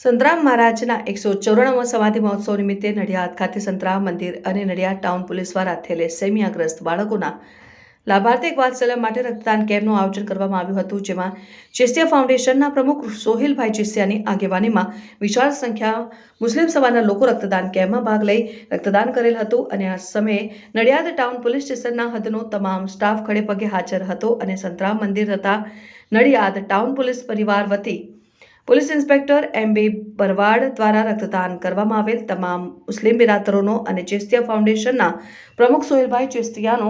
સંતરામ મહારાજના 194મા સમાધિ મહોત્સવ નિમિત્તે નડિયાદ ખાતે સંતરામ મંદિર અને નડિયાદ ટાઉન પોલીસ દ્વારા થેલેસેમિયાગ્રસ્ત બાળકોના લાભાર્થિક વાત્સલ્ય માટે રક્તદાન કેમ્પનું આયોજન કરવામાં આવ્યું હતું, જેમાં ચિસ્તિયા ફાઉન્ડેશનના પ્રમુખ સોહિલભાઈ ચિસ્તિયાની આગેવાનીમાં વિશાળ સંખ્યામાં મુસ્લિમ સમાજના લોકો રક્તદાન કેમ્પમાં ભાગ લઈ રક્તદાન કરેલ હતું અને આ સમયે નડિયાદ ટાઉન પોલીસ સ્ટેશનના હદનો તમામ સ્ટાફ ખડેપગે હાજર હતો અને સંતરામ મંદિર તથા નડિયાદ ટાઉન પોલીસ પરિવાર વતી પોલીસ ઇન્સ્પેક્ટર MB બરવાડ દ્વારા રક્તદાન કરવામાં આવેલ તમામ મુસ્લિમ બિરાદરોનો અને ચિસ્તિયા ફાઉન્ડેશનના પ્રમુખ સોહિલભાઈ ચિસ્તિયાનો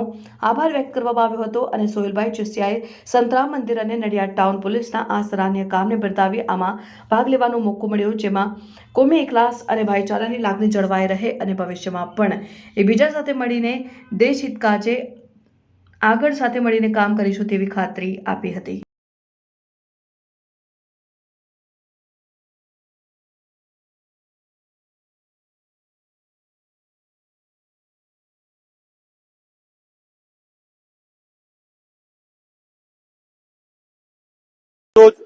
આભાર વ્યક્ત કરવામાં આવ્યો હતો અને સોહિલભાઈ ચિસ્તિયાએ સંતરામ મંદિર અને નડિયાદ ટાઉન પોલીસના આ સરાહનીય કામને બિરદાવી આમાં ભાગ લેવાનો મોકો મળ્યો, જેમાં કોમી એકલાસ અને ભાઈચારાની લાગણી જળવાઈ રહે અને ભવિષ્યમાં પણ એકબીજા સાથે મળીને દેશ હિત કાજે આગળ સાથે મળીને કામ કરીશું તેવી ખાતરી આપી હતી। રોજ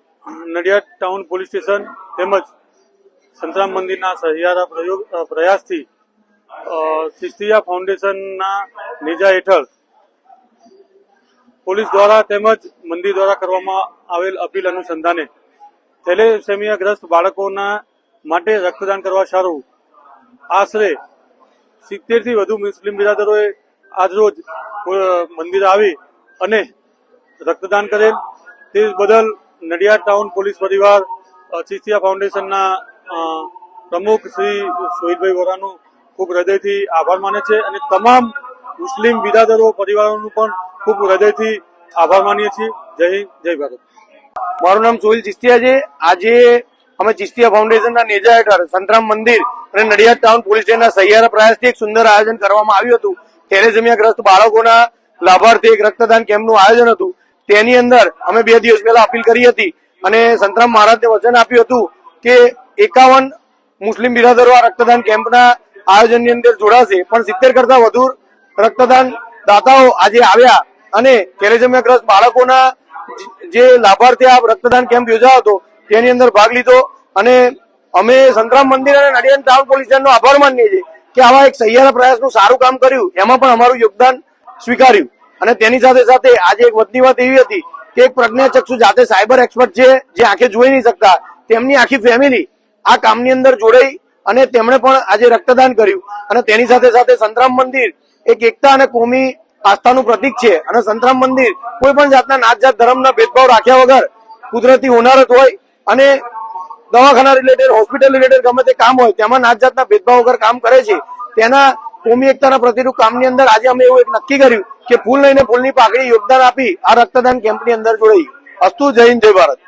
નડિયાદ ટાઉન પોલીસ સ્ટેશન તેમજ સંતરામ મંદિરના સહિયારા પ્રયાસથી ચિસ્તિયા ફાઉન્ડેશનના નેજા હેઠળ પોલીસ દ્વારા તેમજ મંદિર દ્વારા કરવામાં આવેલ અપીલ અનુસંધાને થેલેસેમિયાગ્રસ્ત બાળકોના માટે રક્તદાન કરવા સારું આશરે 70 થી વધુ મુસ્લિમ બિરાદરોએ આજરોજ મંદિર આવી અને રક્તદાન કરેલ તે બદલ નડિયાદ ટાઉન પોલીસ પરિવાર ચિસ્તિયા ફાઉન્ડેશનના પ્રમુખ શ્રી સોહિલભાઈ વોરાનું ખૂબ હૃદયથી આભાર માને છે અને તમામ મુસ્લિમ બિરાદરો પરિવારોનું પણ ખૂબ હૃદયથી આભાર માનીએ છીએ। જય હિન્દ, જય ભારત। મારું નામ સોહિલ ચિસ્તિયા છે। આજે અમે ચિસ્તિયા ફાઉન્ડેશનના નેજા હેઠળ સંતરામ મંદિર અને નડિયાદ ટાઉન પોલીસ સ્ટેશનના સહિયારા પ્રયાસથી એક સુંદર આયોજન કરવામાં આવ્યું હતું। થેલેસેમિયાગ્રસ્ત બાળકોના લાભાર્થી એક રક્તદાન કેમ્પનું આયોજન હતું। તેની અંદર અમે 2 દિવસ પહેલા અપીલ કરી હતી અને સંતરામ મહારાજને વચન આપ્યું હતું કે 51 મુસ્લિમ બિરાદરો આ રક્તદાન કેમ્પના આયોજનની અંદર જોડાશે, પણ 70 કરતા વધુ રક્તદાન દાતાઓ આજે આવ્યા અને થેલેસેમિયાગ્રસ્ત બાળકોના જે લાભાર્થી આ રક્તદાન કેમ્પ યોજાયો હતો તેની અંદર ભાગ લીધો અને અમે સંતરામ મંદિર અને નડિયાદ ટાઉન પોલીસ સ્ટેશનનો આભાર માનીએ છીએ કે આવા એક સહિયારા પ્રયાસનું સારું કામ કર્યું, એમાં પણ અમારું યોગદાન સ્વીકાર્યું। અને તેની સાથે સાથે આજે એક વધની વાત એવી હતી કે એક પ્રજ્ઞાચક્ષુ જાતે સાયબર એક્સપર્ટ છે, જે આંખે જોઈ નહીં શકતા, તેમની આખી ફેમિલી આ કામની અંદર જોડાઈ અને તેમણે પણ આજે રક્તદાન કર્યું। અને તેની સાથે સાથે સંતરામ મંદિર એક એકતા અને કોમી આસ્થાનું પ્રતીક છે અને સંતરામ મંદિર કોઈ પણ જાતના નાત જાત ધર્મના ભેદભાવ રાખ્યા વગર કુદરતી હોનારત હોય અને દવાખાના રિલેટેડ, હોસ્પિટલ રિલેટેડ ગમે તે કામ હોય તેમાં નાત જાતના ભેદભાવ વગર કામ કરે છે। તેના કોમી એકતાના પ્રતિરૂપ કામની અંદર આજે અમે એવું એક નક્કી કર્યું કે ફૂલ લઈને ફૂલની પાકડી યોગદાન આપી આ રક્તદાન કેમ્પની અંદર જોડાઈ। અસ્તુ, જય હિન્દ, જય ભારત।